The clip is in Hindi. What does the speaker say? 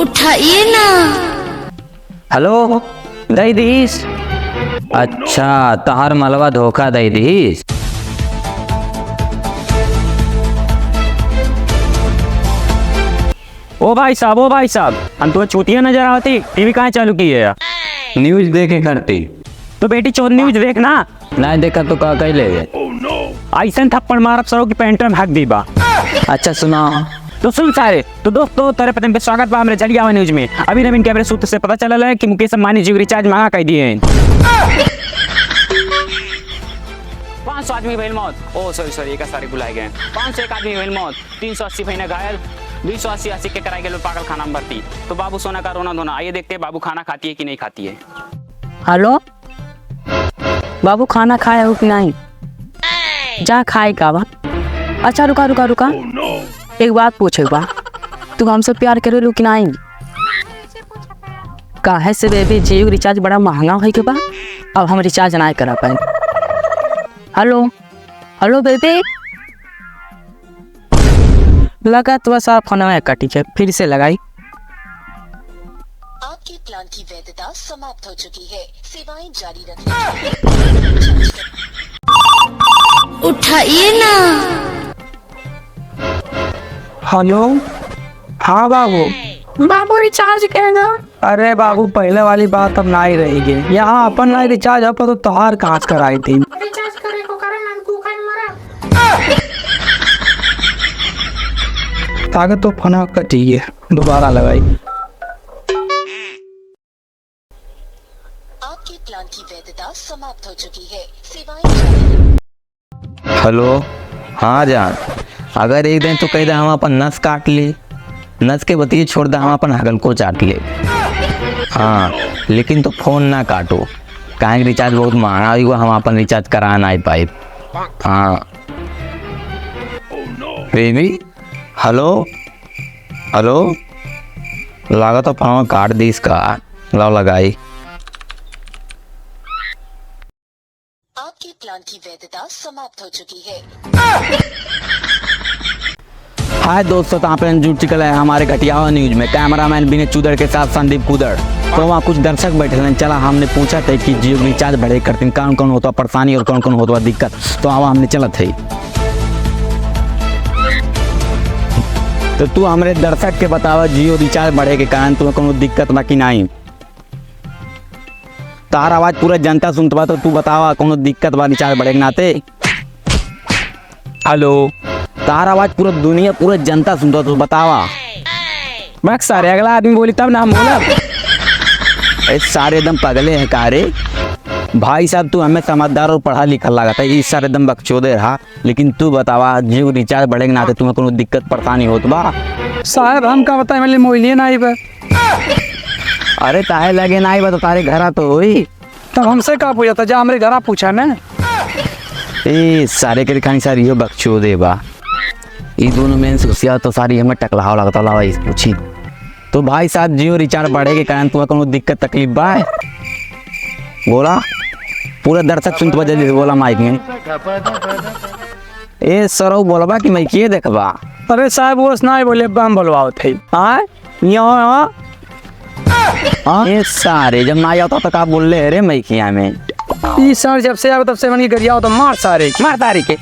उठाइए ना। हेलो दई दीस। अच्छा तहार मलवा धोखा दई दीस। ओ भाई साहब हम तुम्हें चूतिया नजर आती, टीवी कहाँ चालू की है? न्यूज देखे करती तो बेटी चोर न्यूज देखना। नहीं देखा तो का कह ले। ऐसा थप्पड़ मारब सरो की पैंट में हक दी बा। अच्छा सुना तो सुन सारे तो दोस्तों तेरे पतन पे स्वागत बा हमरे जलिया न्यूज में। अभी नवीन कैमरे सूत्र से पता चला है कि मुकेश अंबानी जी रिचार्ज महंगा कर दिए हैं। 500 आदमी भइल मौत। ओ सॉरी एक सारे बुलाए गए। 501 आदमी भइल मौत, 380 भइल घायल, 280 के कराई गए पागल खाना में भर्ती। तो बाबू सोना का रोना धोना। आइए देखते हैं बाबू खाना खाती है कि नहीं खाती है। हेलो बाबू, खाना खाया हो कि नहीं? जा खाए का बा। अच्छा रुका एक बात पूछे बा, तू हमसे प्यार करे लो कि नहीं? काहे से बेबी जियो रिचार्ज बड़ा महंगा हो के बा, अब हम रिचार्ज नहीं करा पाए। हेलो बेबी, लगा तो बस आप फोन में कटी है, फिर से लगाई। आपके प्लान की वैधता समाप्त हो चुकी है, सेवाएं जारी रखें। उठाइए ना। हेलो हाँ बाबू रिचार्ज करना। अरे बाबू पहले वाली बात अब ना ही रहेगी। यहाँ अपन ना रिचार्ज अब तो तोहार कांच कराई थी। रिचार्ज करे को कारण हम भूखा मरा। ताकत तो फना कटी है, दोबारा लगाई। आपके प्लान की वैधता समाप्त हो चुकी है, सेवाएं जारी। हेलो हाँ जान, अगर एक दिन तो कह दे हम अपन नस काट ले, नस के बतिए छोड़ दे हम अपन हगल को चाट ले। हाँ लेकिन तो फोन ना काटो, काहे रिचार्ज बहुत महंगा हुआ, हम अपन रिचार्ज करा नहीं पाए। हाँ बेबी हेलो लगा तो फोन काट दी इसका, लाओ लगाई। आपके प्लान की वैधता समाप्त हो चुकी है। हाय दोस्तों, तो आप जुट चुकल है हमारे घटिया न्यूज में कैमरामैन विनय चूदड़ के साथ संदीप कुदड़। तो वहाँ कुछ दर्शक बैठे थे, चला हमने पूछा था कि जियो रिचार्ज बढ़े करते कौन कौन होता परेशानी और कौन कौन होता दिक्कत। तो वहाँ हमने चला थे, तो तू हमारे दर्शक के बतावा जियो रिचार्ज बढ़े के कारण तुम्हें कोनो दिक्कत बाकी नहीं? तार आवाज पूरा जनता सुनता, तो तू बतावा कोनो दिक्कत बा रिचार्ज बढ़े के नाते? हेलो तार आवाज पूरा दुनिया पूरा जनता सुनता, तो बतावा। मैं सारे अगला आदमी बोली तब ना बोला। सारे एकदम पगले हैं कारे भाई साहब, तू हमें समझदार और पढ़ा लिखा लगा था, इस सारे एकदम बकचोदे रहा। लेकिन तू बतावा जियो रिचार्ज बढ़े के नाते तुम्हें कोनो दिक्कत परेशानी होत बा? साहब हम का बताए मेरे मोबाइल नहीं बा। अरे ताहे लगे ना बता, तारे घर तो होई, तब हमसे का पूछा था, जा हमारे घर पूछा ना। ए सारे के लिखानी सारी यो बकचोदे बा, ये दोनों में सुसिया तो सारी हमें टकलाव लगता ला इस पूछी। तो भाई साहब जियो रिचार्ज बढ़े के कारण तुम्हें कोनो दिक्कत तकलीफ बा? बोला पूरा दर्शक सुनते बा, जल्दी बोला माइक में। ए सरो बोलबा कि मैं किए देखबा? अरे साहब वो नहीं बोले, बम बोलवाओ थे। ये सारे जब ना आता तो का बोल ले रे मैं किया में। सर जब से आओ तब से मन की गरिया हो तो मार सारे, मार तारी के।